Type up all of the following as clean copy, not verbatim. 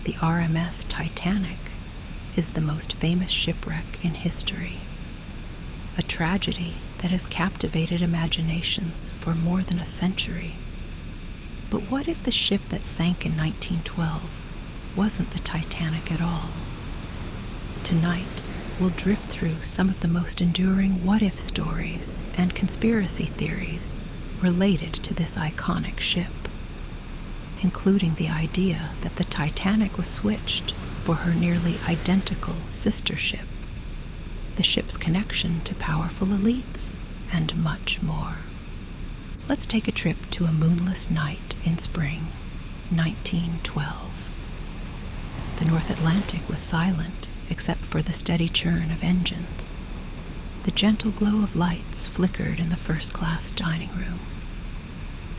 the RMS Titanic is the most famous shipwreck in history. A tragedy that has captivated imaginations for more than a century. But what if the ship that sank in 1912 wasn't the Titanic at all? Tonight, we'll drift through some of the most enduring what-if stories and conspiracy theories related to this iconic ship, including the idea that the Titanic was switched for her nearly identical sister ship, the ship's connection to powerful elites, and much more. Let's take a trip to a moonless night in spring, 1912. The North Atlantic was silent except for the steady churn of engines. The gentle glow of lights flickered in the first-class dining room,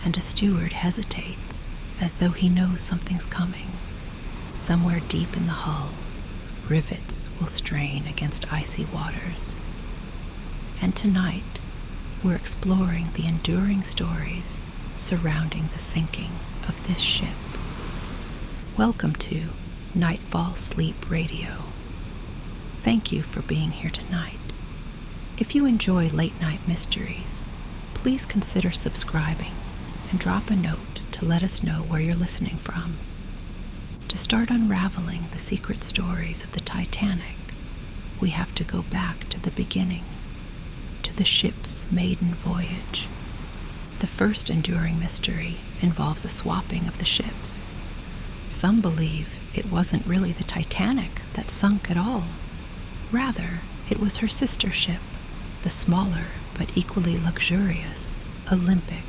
and a steward hesitates as though he knows something's coming. Somewhere deep in the hull, rivets will strain against icy waters. And tonight, we're exploring the enduring stories surrounding the sinking of this ship. Welcome to Nightfall Sleep Radio. Thank you for being here tonight. If you enjoy late-night mysteries, please consider subscribing and drop a note to let us know where you're listening from. To start unraveling the secret stories of the Titanic, we have to go back to the beginning, to the ship's maiden voyage. The first enduring mystery involves a swapping of the ships. Some believe it wasn't really the Titanic that sunk at all. Rather, it was her sister ship, the smaller but equally luxurious Olympic.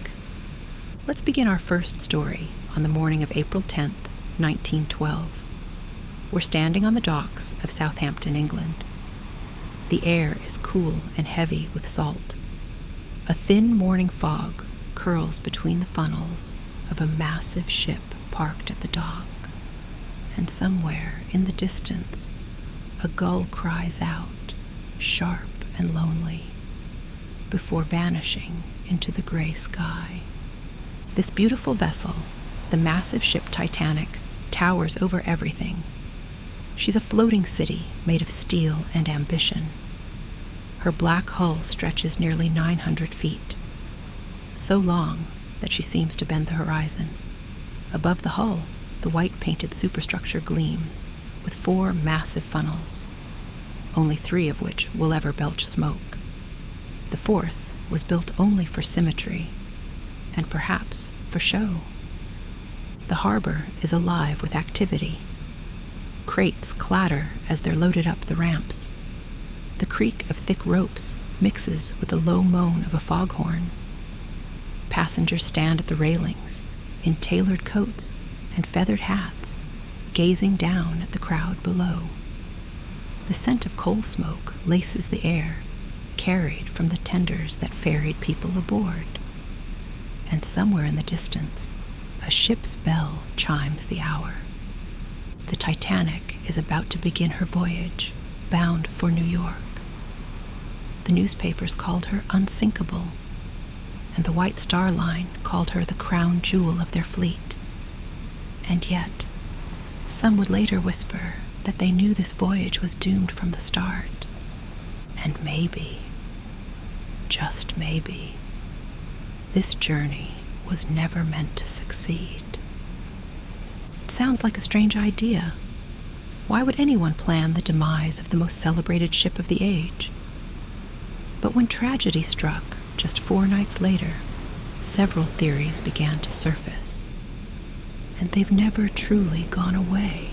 Let's begin our first story on the morning of April 10th, 1912. We're standing on the docks of Southampton, England. The air is cool and heavy with salt. A thin morning fog curls between the funnels of a massive ship parked at the dock, and somewhere in the distance, a gull cries out, sharp and lonely, before vanishing into the gray sky. This beautiful vessel, the massive ship Titanic, towers over everything. She's a floating city made of steel and ambition. Her black hull stretches nearly 900 feet, so long that she seems to bend the horizon. Above the hull, the white-painted superstructure gleams with 4 massive funnels, only 3 of which will ever belch smoke. The 4th was built only for symmetry, and perhaps for show. The harbor is alive with activity. Crates clatter as they're loaded up the ramps. The creak of thick ropes mixes with the low moan of a foghorn. Passengers stand at the railings in tailored coats and feathered hats, gazing down at the crowd below. The scent of coal smoke laces the air, carried from the tenders that ferried people aboard. And somewhere in the distance, a ship's bell chimes the hour. The Titanic is about to begin her voyage, bound for New York. The newspapers called her unsinkable, and the White Star Line called her the crown jewel of their fleet. And yet, some would later whisper that they knew this voyage was doomed from the start. And maybe, just maybe, this journey was never meant to succeed. It sounds like a strange idea. Why would anyone plan the demise of the most celebrated ship of the age? But when tragedy struck just 4 nights later, several theories began to surface, and they've never truly gone away.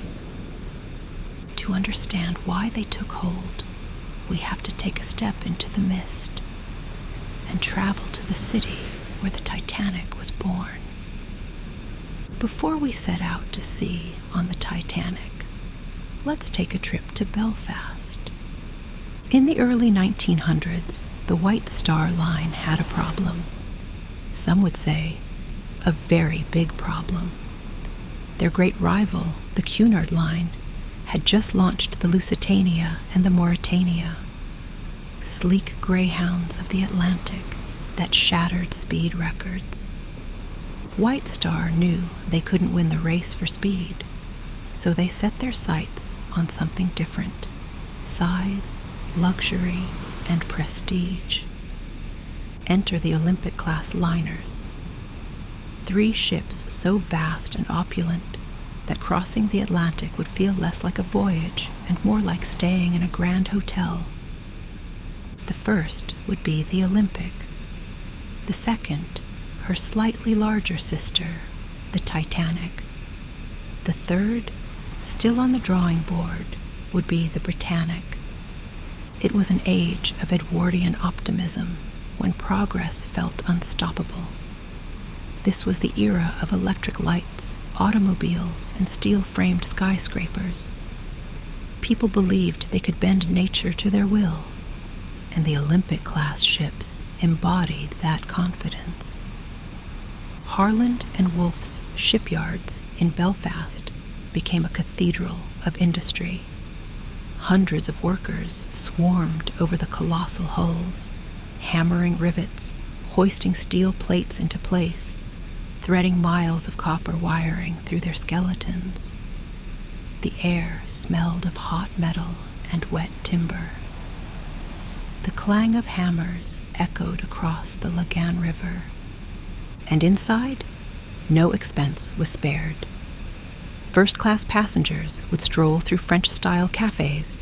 To understand why they took hold, we have to take a step into the mist and travel to the city where the Titanic was born. Before we set out to sea on the Titanic, let's take a trip to Belfast. In the early 1900s, the White Star Line had a problem. Some would say a very big problem. Their great rival, the Cunard Line, had just launched the Lusitania and the Mauretania, sleek greyhounds of the Atlantic that shattered speed records. White Star knew they couldn't win the race for speed, So they set their sights on something different: size, luxury, and prestige. Enter the Olympic-class liners. 3 ships so vast and opulent that crossing the Atlantic would feel less like a voyage and more like staying in a grand hotel. The first would be the Olympic. The second, her slightly larger sister, the Titanic. The third, still on the drawing board, would be the Britannic. It was an age of Edwardian optimism when progress felt unstoppable. This was the era of electric lights, automobiles, and steel-framed skyscrapers. People believed they could bend nature to their will, and the Olympic-class ships embodied that confidence. Harland and Wolff's shipyards in Belfast became a cathedral of industry. Hundreds of workers swarmed over the colossal hulls, hammering rivets, hoisting steel plates into place, threading miles of copper wiring through their skeletons. The air smelled of hot metal and wet timber. The clang of hammers echoed across the Lagan River. And inside, no expense was spared. First-class passengers would stroll through French-style cafes,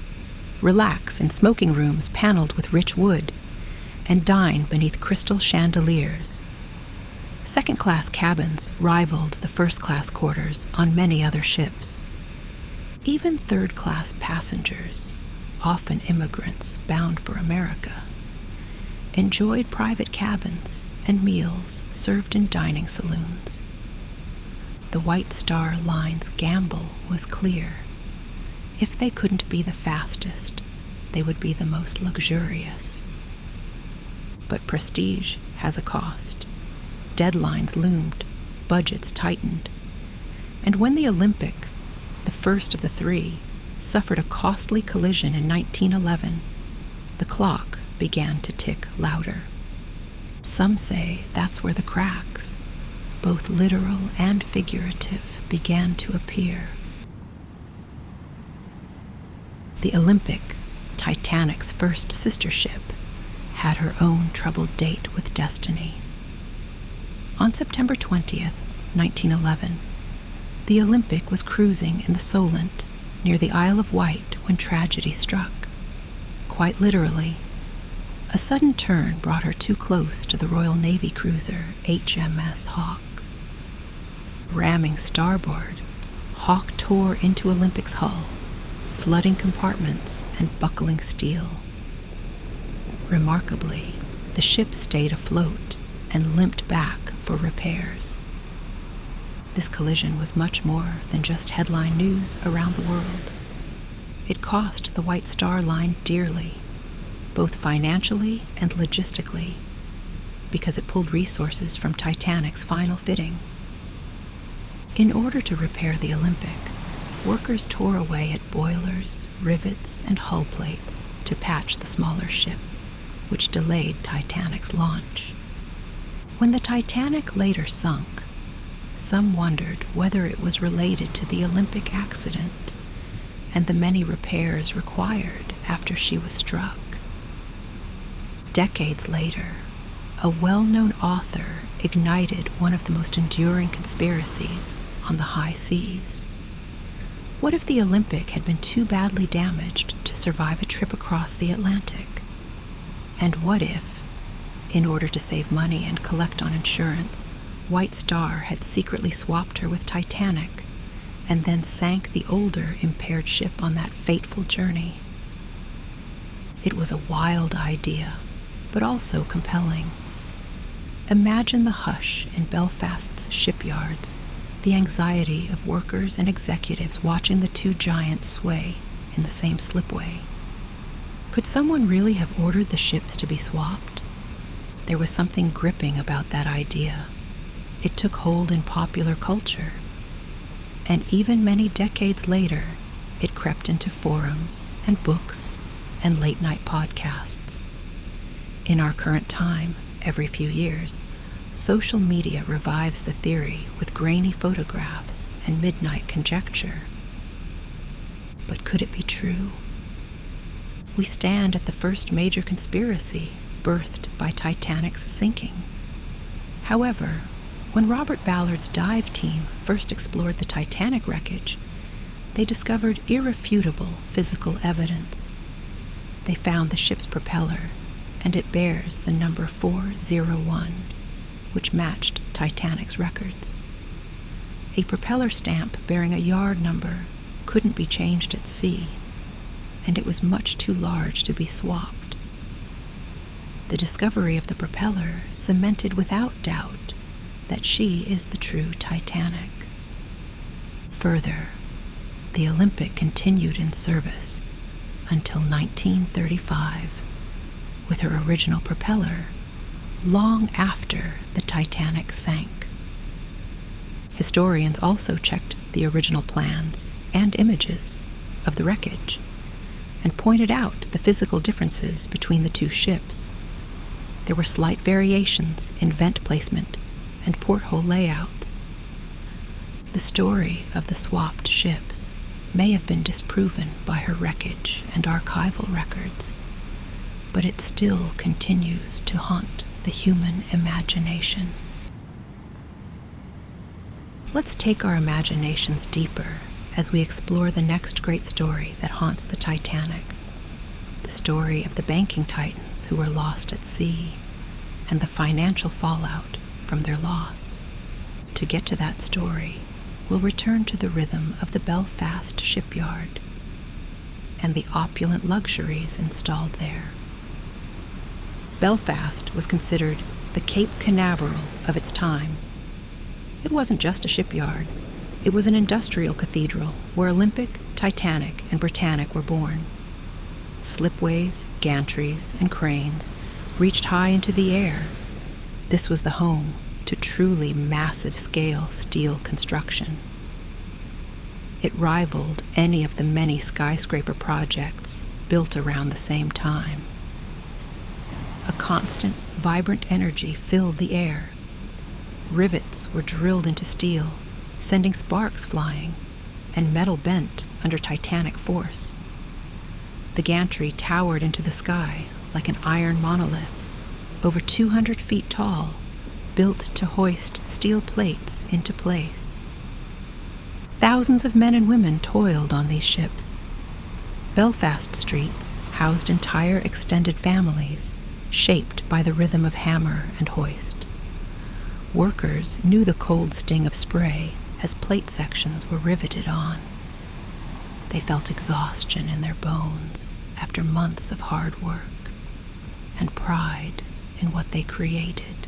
relax in smoking rooms paneled with rich wood, and dine beneath crystal chandeliers. Second-class cabins rivaled the first-class quarters on many other ships. Even third-class passengers, often immigrants bound for America, enjoyed private cabins and meals served in dining saloons. The White Star Line's gamble was clear. If they couldn't be the fastest, they would be the most luxurious. But prestige has a cost. Deadlines loomed, budgets tightened. And when the Olympic, the first of the 3, suffered a costly collision in 1911, the clock began to tick louder. Some say that's where the cracks, both literal and figurative, began to appear. The Olympic, Titanic's first sister ship, had her own troubled date with destiny. On September 20th, 1911, the Olympic was cruising in the Solent near the Isle of Wight when tragedy struck. Quite literally, a sudden turn brought her too close to the Royal Navy cruiser HMS Hawke. Ramming starboard, Hawke tore into Olympic's hull, flooding compartments and buckling steel. Remarkably, the ship stayed afloat and limped back for repairs. This collision was much more than just headline news around the world. It cost the White Star Line dearly, both financially and logistically, because it pulled resources from Titanic's final fitting. In order to repair the Olympic, workers tore away at boilers, rivets, and hull plates to patch the smaller ship, which delayed Titanic's launch. When the Titanic later sunk, some wondered whether it was related to the Olympic accident and the many repairs required after she was struck. Decades later, a well-known author ignited one of the most enduring conspiracies on the high seas. What if the Olympic had been too badly damaged to survive a trip across the Atlantic? And what if, in order to save money and collect on insurance, White Star had secretly swapped her with Titanic and then sank the older, impaired ship on that fateful journey? It was a wild idea, but also compelling. Imagine the hush in Belfast's shipyards, the anxiety of workers and executives watching the 2 giants sway in the same slipway. Could someone really have ordered the ships to be swapped? There was something gripping about that idea. It took hold in popular culture. And even many decades later, it crept into forums and books and late-night podcasts. In our current time, every few years, social media revives the theory with grainy photographs and midnight conjecture. But could it be true? We stand at the first major conspiracy birthed by Titanic's sinking. However, when Robert Ballard's dive team first explored the Titanic wreckage, they discovered irrefutable physical evidence. They found the ship's propeller, and it bears the number 401, which matched Titanic's records. A propeller stamp bearing a yard number couldn't be changed at sea, and it was much too large to be swapped. The discovery of the propeller cemented without doubt that she is the true Titanic. Further, the Olympia continued in service until 1935 with her original propeller, long after the Titanic sank. Historians also checked the original plans and images of the wreckage and pointed out the physical differences between the two ships. There were slight variations in vent placement and porthole layouts. The story of the swapped ships may have been disproven by her wreckage and archival records, but it still continues to haunt the human imagination. Let's take our imaginations deeper as we explore the next great story that haunts the Titanic, the story of the banking titans who were lost at sea and the financial fallout from their loss. To get to that story, we'll return to the rhythm of the Belfast shipyard and the opulent luxuries installed there. Belfast was considered the Cape Canaveral of its time. It wasn't just a shipyard. It was an industrial cathedral where Olympic, Titanic, and Britannic were born. Slipways, gantries, and cranes reached high into the air. This was the home to truly massive-scale steel construction. It rivaled any of the many skyscraper projects built around the same time. A constant, vibrant energy filled the air. Rivets were drilled into steel, sending sparks flying, and metal bent under titanic force. The gantry towered into the sky like an iron monolith, over 200 feet tall, built to hoist steel plates into place. Thousands of men and women toiled on these ships. Belfast streets housed entire extended families, shaped by the rhythm of hammer and hoist. Workers knew the cold sting of spray as plate sections were riveted on. They felt exhaustion in their bones after months of hard work, and pride in what they created.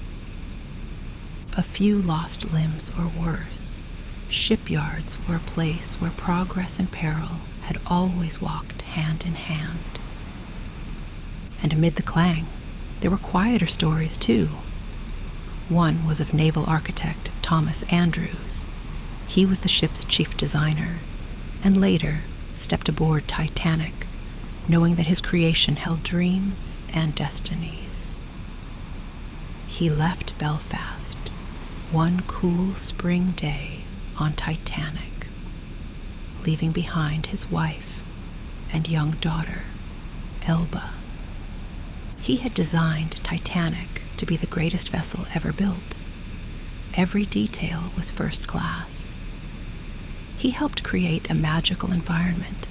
A few lost limbs or worse, shipyards were a place where progress and peril had always walked hand in hand. And amid the clang, there were quieter stories too. One was of naval architect Thomas Andrews. He was the ship's chief designer, and later stepped aboard Titanic, knowing that his creation held dreams and destinies. He left Belfast one cool spring day on Titanic, leaving behind his wife and young daughter, Elba. He had designed Titanic to be the greatest vessel ever built. Every detail was first class. He helped create a magical environment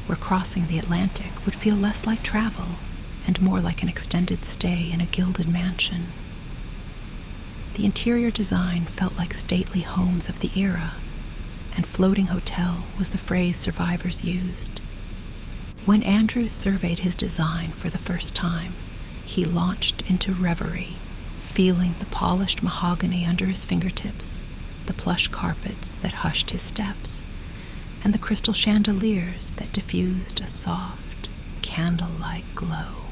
where crossing the Atlantic would feel less like travel and more like an extended stay in a gilded mansion. The interior design felt like stately homes of the era, and floating hotel was the phrase survivors used. When Andrews surveyed his design for the first time, he launched into reverie, feeling the polished mahogany under his fingertips, the plush carpets that hushed his steps, and the crystal chandeliers that diffused a soft, candle-like glow.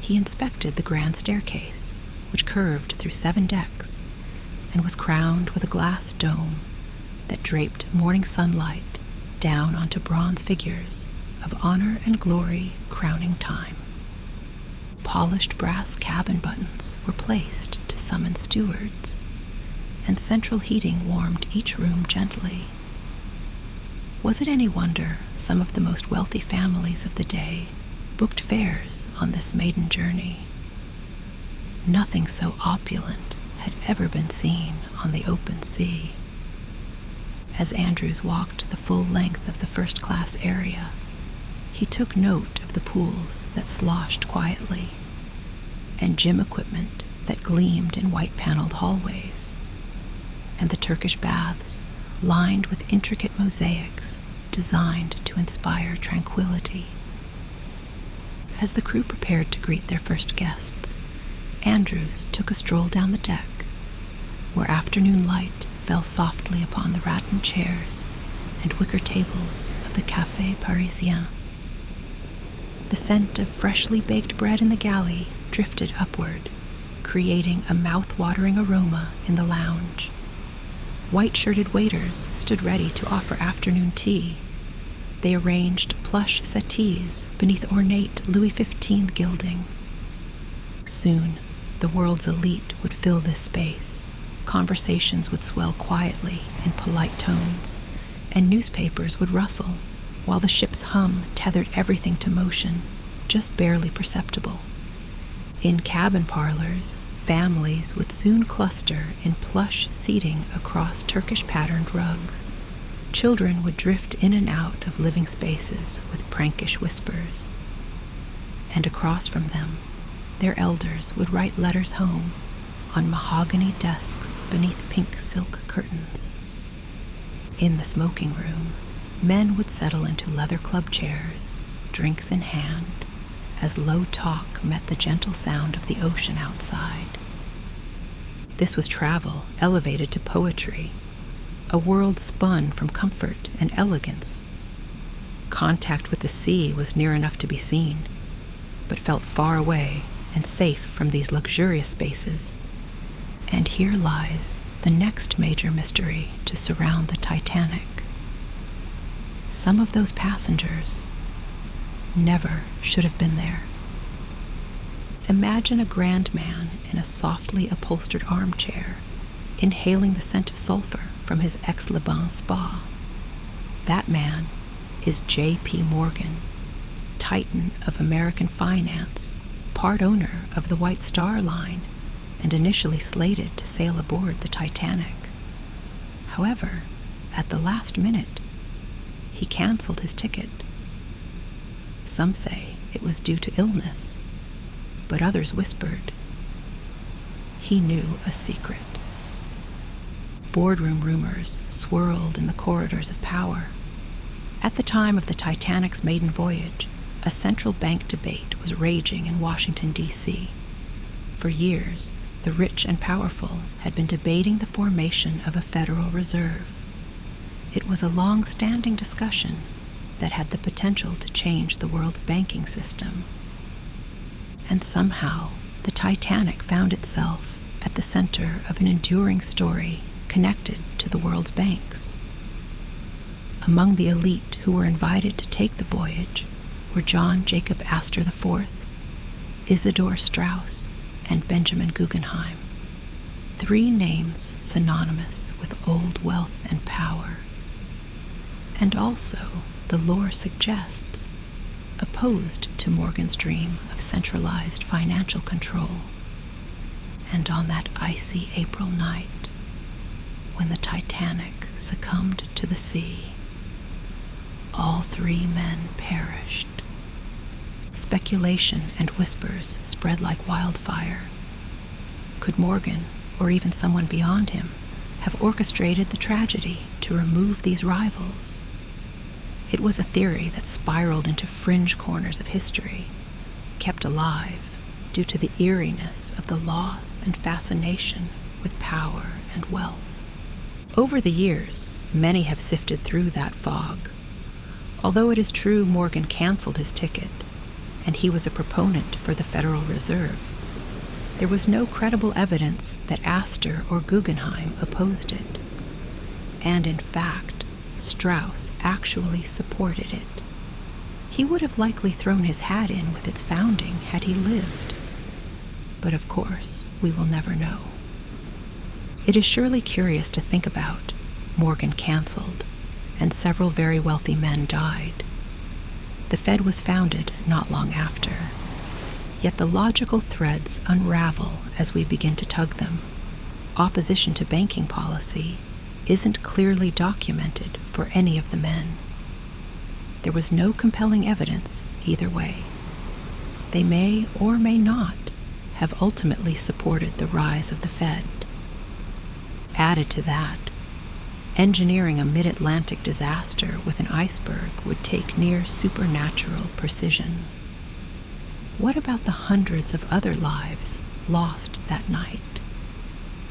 He inspected the grand staircase, which curved through 7 decks and was crowned with a glass dome that draped morning sunlight down onto bronze figures of honor and glory crowning time. Polished brass cabin buttons were placed to summon stewards, and central heating warmed each room gently. Was it any wonder some of the most wealthy families of the day booked fares on this maiden journey? Nothing so opulent had ever been seen on the open sea. As Andrews walked the full length of the first-class area, he took note of the pools that sloshed quietly and gym equipment that gleamed in white-paneled hallways, and the Turkish baths lined with intricate mosaics designed to inspire tranquility. As the crew prepared to greet their first guests, Andrews took a stroll down the deck, where afternoon light fell softly upon the rattan chairs and wicker tables of the Café Parisien. The scent of freshly baked bread in the galley drifted upward, creating a mouth-watering aroma in the lounge. White-shirted waiters stood ready to offer afternoon tea. They arranged plush settees beneath ornate Louis XV gilding. Soon, the world's elite would fill this space. Conversations would swell quietly in polite tones, and newspapers would rustle, while the ship's hum tethered everything to motion, just barely perceptible. In cabin parlors, families would soon cluster in plush seating across Turkish-patterned rugs. Children would drift in and out of living spaces with prankish whispers. And across from them, their elders would write letters home on mahogany desks beneath pink silk curtains. In the smoking room, men would settle into leather club chairs, drinks in hand, as low talk met the gentle sound of the ocean outside. This was travel elevated to poetry, a world spun from comfort and elegance. Contact with the sea was near enough to be seen, but felt far away and safe from these luxurious spaces. And here lies the next major mystery to surround the Titanic. Some of those passengers never should have been there. Imagine a grand man in a softly upholstered armchair, inhaling the scent of sulfur from his Aix-les-Bains spa. That man is J.P. Morgan, titan of American finance, part owner of the White Star Line, and initially slated to sail aboard the Titanic. However, at the last minute, he canceled his ticket. Some say it was due to illness, but others whispered he knew a secret. Boardroom rumors swirled in the corridors of power. At the time of the Titanic's maiden voyage, a central bank debate was raging in Washington, D.C. For years, the rich and powerful had been debating the formation of a Federal Reserve. It was a long-standing discussion that had the potential to change the world's banking system. And somehow, the Titanic found itself at the center of an enduring story connected to the world's banks. Among the elite who were invited to take the voyage were John Jacob Astor IV, Isidor Straus, and Benjamin Guggenheim, 3 names synonymous with old wealth and power. And also, the lore suggests, opposed to Morgan's dream of centralized financial control. And on that icy April night, when the Titanic succumbed to the sea, all 3 men perished. Speculation and whispers spread like wildfire. Could Morgan, or even someone beyond him, have orchestrated the tragedy to remove these rivals? It was a theory that spiraled into fringe corners of history, kept alive due to the eeriness of the loss and fascination with power and wealth. Over the years, many have sifted through that fog. Although it is true Morgan canceled his ticket, and he was a proponent for the Federal Reserve, there was no credible evidence that Astor or Guggenheim opposed it. And in fact, Strauss actually supported it. He would have likely thrown his hat in with its founding had he lived. But of course, we will never know. It is surely curious to think about Morgan canceled, and several very wealthy men died. The Fed was founded not long after. Yet the logical threads unravel as we begin to tug them. Opposition to banking policy isn't clearly documented for any of the men. There was no compelling evidence either way. They may or may not have ultimately supported the rise of the Fed. Added to that, engineering a mid-Atlantic disaster with an iceberg would take near supernatural precision. What about the hundreds of other lives lost that night?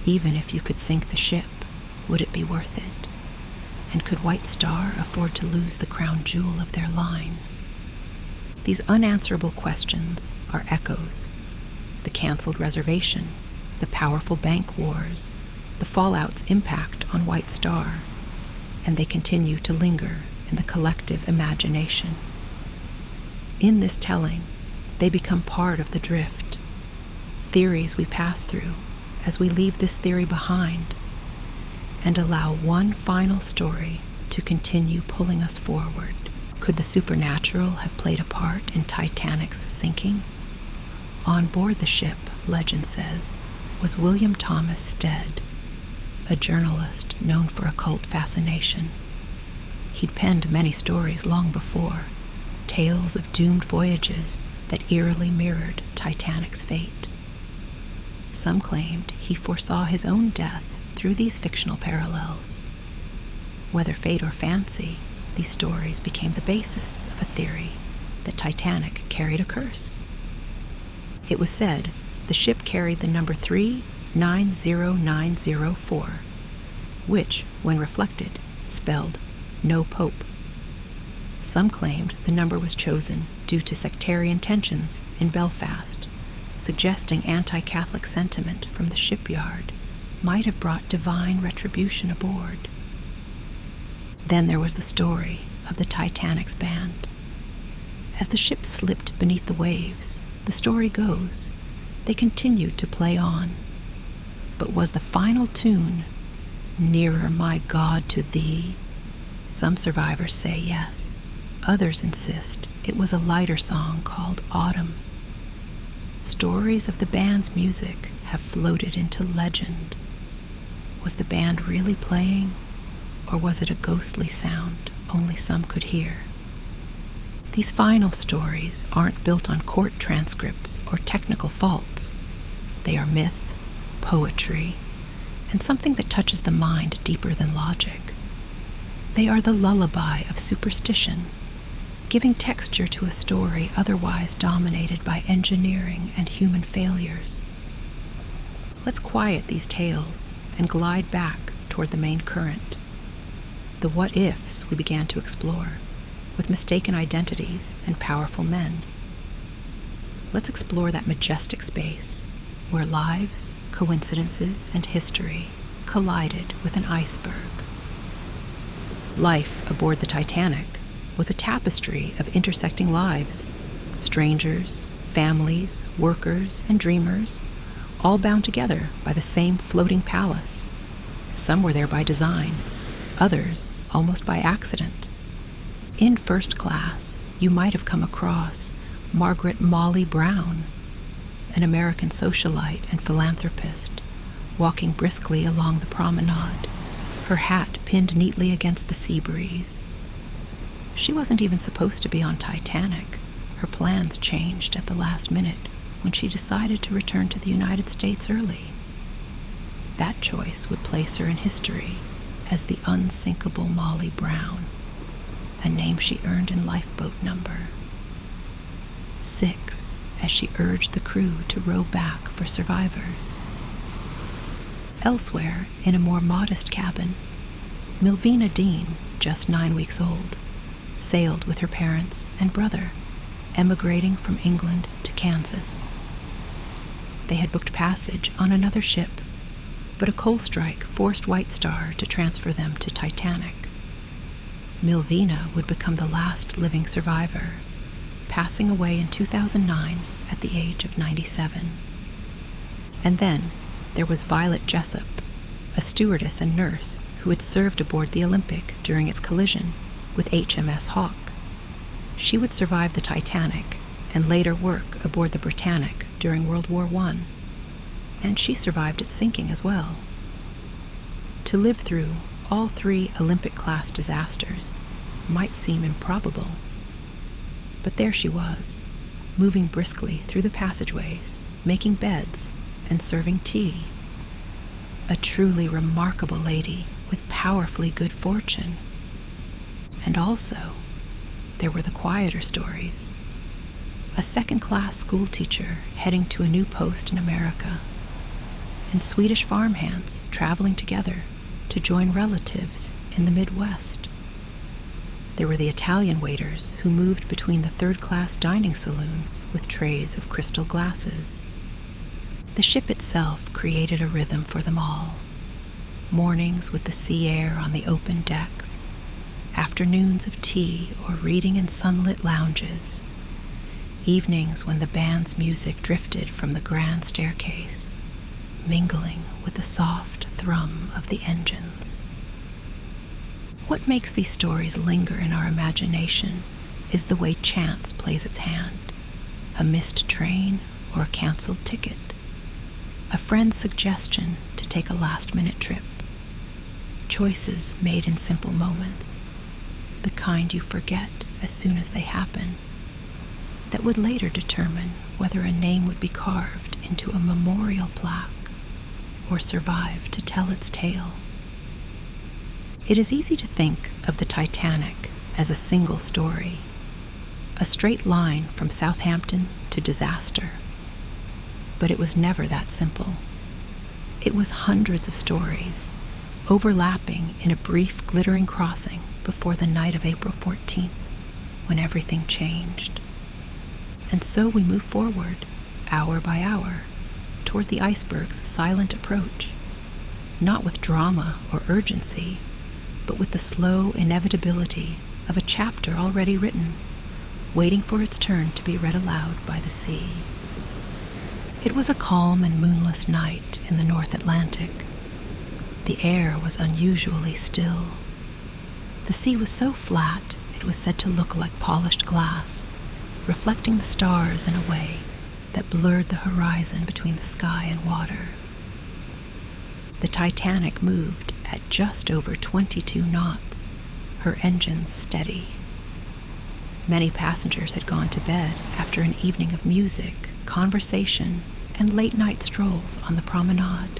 Even if you could sink the ship, would it be worth it? And could White Star afford to lose the crown jewel of their line? These unanswerable questions are echoes. The canceled reservation, the powerful bank wars, the fallout's impact on White Star, and they continue to linger in the collective imagination. In this telling, they become part of the drift, theories we pass through as we leave this theory behind and allow one final story to continue pulling us forward. Could the supernatural have played a part in Titanic's sinking? On board the ship, legend says, was William Thomas Stead, a journalist known for occult fascination. He'd penned many stories long before, tales of doomed voyages that eerily mirrored Titanic's fate. Some claimed he foresaw his own death through these fictional parallels. Whether fate or fancy, these stories became the basis of a theory that Titanic carried a curse. It was said the ship carried the number 390904, which, when reflected, spelled no pope. Some claimed the number was chosen due to sectarian tensions in Belfast, suggesting anti-Catholic sentiment from the shipyard might have brought divine retribution aboard. Then there was the story of the Titanic's band. As the ship slipped beneath the waves, the story goes, they continued to play on. But was the final tune, "Nearer, my God, to Thee"? Some survivors say yes. Others insist it was a lighter song called Autumn. Stories of the band's music have floated into legend. Was the band really playing, or was it a ghostly sound only some could hear? These final stories aren't built on court transcripts or technical faults. They are myth, poetry, and something that touches the mind deeper than logic. They are the lullaby of superstition, giving texture to a story otherwise dominated by engineering and human failures. Let's quiet these tales and glide back toward the main current. The what-ifs we began to explore, with mistaken identities and powerful men. Let's explore that majestic space where lives, coincidences, and history collided with an iceberg. Life aboard the Titanic was a tapestry of intersecting lives, strangers, families, workers, and dreamers, all bound together by the same floating palace. Some were there by design, others almost by accident. In first class, you might have come across Margaret Molly Brown, an American socialite and philanthropist, walking briskly along the promenade, her hat pinned neatly against the sea breeze. She wasn't even supposed to be on Titanic. Her plans changed at the last minute when she decided to return to the United States early. That choice would place her in history as the unsinkable Molly Brown, a name she earned in lifeboat number 6 as she urged the crew to row back for survivors. Elsewhere, in a more modest cabin, Milvina Dean, just 9 weeks old, sailed with her parents and brother, emigrating from England to Kansas. They had booked passage on another ship, but a coal strike forced White Star to transfer them to Titanic. Milvina would become the last living survivor, passing away in 2009 at the age of 97. And then there was Violet Jessup, a stewardess and nurse who had served aboard the Olympic during its collision with HMS Hawke. She would survive the Titanic and later work aboard the Britannic during World War I, and she survived its sinking as well. To live through all 3 Olympic-class disasters might seem improbable, but there she was, moving briskly through the passageways, making beds, and serving tea. A truly remarkable lady with powerfully good fortune. And also, there were the quieter stories. A second-class schoolteacher heading to a new post in America, and Swedish farmhands traveling together to join relatives in the Midwest. There were the Italian waiters who moved between the third-class dining saloons with trays of crystal glasses. The ship itself created a rhythm for them all. Mornings with the sea air on the open decks, afternoons of tea or reading in sunlit lounges, evenings when the band's music drifted from the grand staircase, mingling with the soft thrum of the engines. What makes these stories linger in our imagination is the way chance plays its hand. A missed train or a canceled ticket. A friend's suggestion to take a last-minute trip. Choices made in simple moments, the kind you forget as soon as they happen, that would later determine whether a name would be carved into a memorial plaque or survive to tell its tale. It is easy to think of the Titanic as a single story, a straight line from Southampton to disaster. But it was never that simple. It was hundreds of stories, overlapping in a brief, glittering crossing before the night of April 14th, when everything changed. And so we move forward, hour by hour, toward the iceberg's silent approach, not with drama or urgency, but with the slow inevitability of a chapter already written, waiting for its turn to be read aloud by the sea. It was a calm and moonless night in the North Atlantic. The air was unusually still. The sea was so flat it was said to look like polished glass, reflecting the stars in a way that blurred the horizon between the sky and water. The Titanic moved at just over 22 knots, her engines steady. Many passengers had gone to bed after an evening of music, conversation, and late-night strolls on the promenade.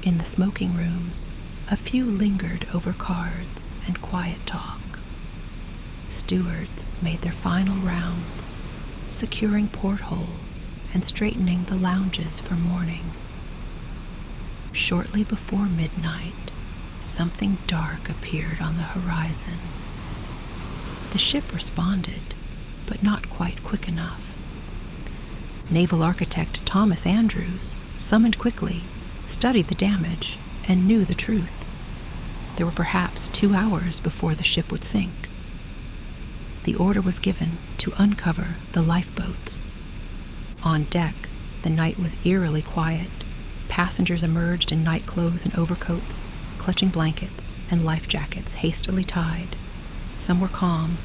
In the smoking rooms, a few lingered over cards and quiet talk. Stewards made their final rounds, securing portholes and straightening the lounges for morning. Shortly before midnight, something dark appeared on the horizon. The ship responded, but not quite quick enough. Naval architect Thomas Andrews, summoned quickly, studied the damage, and knew the truth. There were perhaps 2 hours before the ship would sink. The order was given to uncover the lifeboats. On deck, the night was eerily quiet. Passengers emerged in nightclothes and overcoats, clutching blankets and life jackets hastily tied. Some were calm,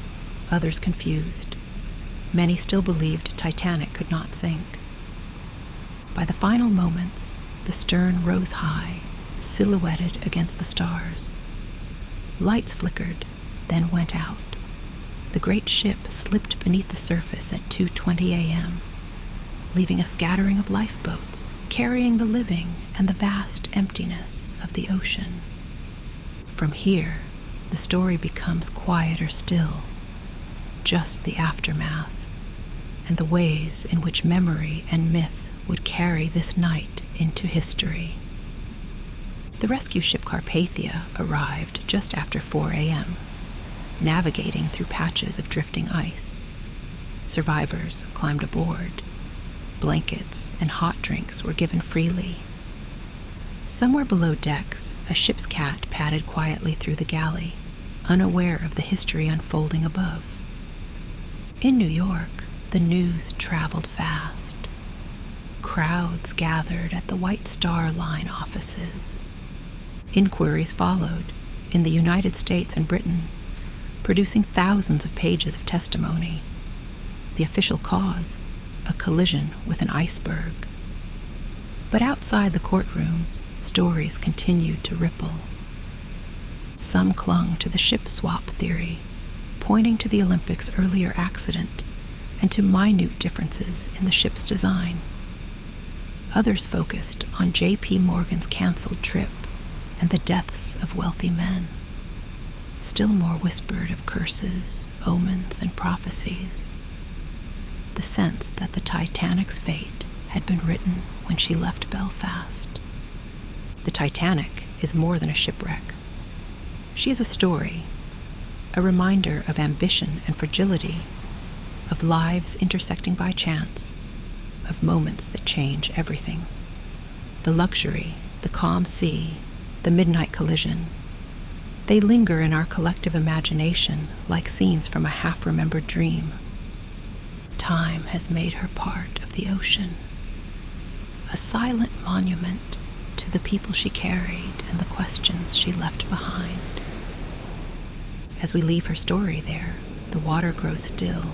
others confused. Many still believed Titanic could not sink. By the final moments, the stern rose high, silhouetted against the stars. Lights flickered, then went out. The great ship slipped beneath the surface at 2:20 a.m., leaving a scattering of lifeboats, carrying the living and the vast emptiness of the ocean. From here, the story becomes quieter still, just the aftermath, and the ways in which memory and myth would carry this night into history. The rescue ship Carpathia arrived just after 4 a.m., navigating through patches of drifting ice. Survivors climbed aboard. Blankets and hot drinks were given freely. Somewhere below decks, a ship's cat padded quietly through the galley, unaware of the history unfolding above. In New York, the news traveled fast. Crowds gathered at the White Star Line offices. Inquiries followed in the United States and Britain, producing thousands of pages of testimony. The official cause, a collision with an iceberg. But outside the courtrooms, stories continued to ripple. Some clung to the ship swap theory, pointing to the Olympic's earlier accident and to minute differences in the ship's design. Others focused on J.P. Morgan's canceled trip and the deaths of wealthy men. Still more whispered of curses, omens, and prophecies. The sense that the Titanic's fate had been written when she left Belfast. The Titanic is more than a shipwreck. She is a story, a reminder of ambition and fragility, of lives intersecting by chance, of moments that change everything. The luxury, the calm sea, the midnight collision, they linger in our collective imagination like scenes from a half-remembered dream. Time has made her part of the ocean, a silent monument to the people she carried and the questions she left behind. As we leave her story there, the water grows still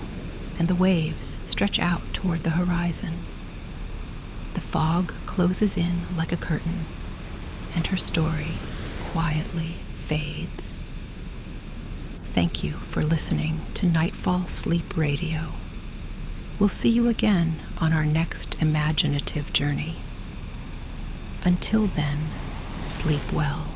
and the waves stretch out toward the horizon. The fog closes in like a curtain, and her story quietly fades. Thank you for listening to Nightfall Sleep Radio. We'll see you again on our next imaginative journey. Until then, sleep well.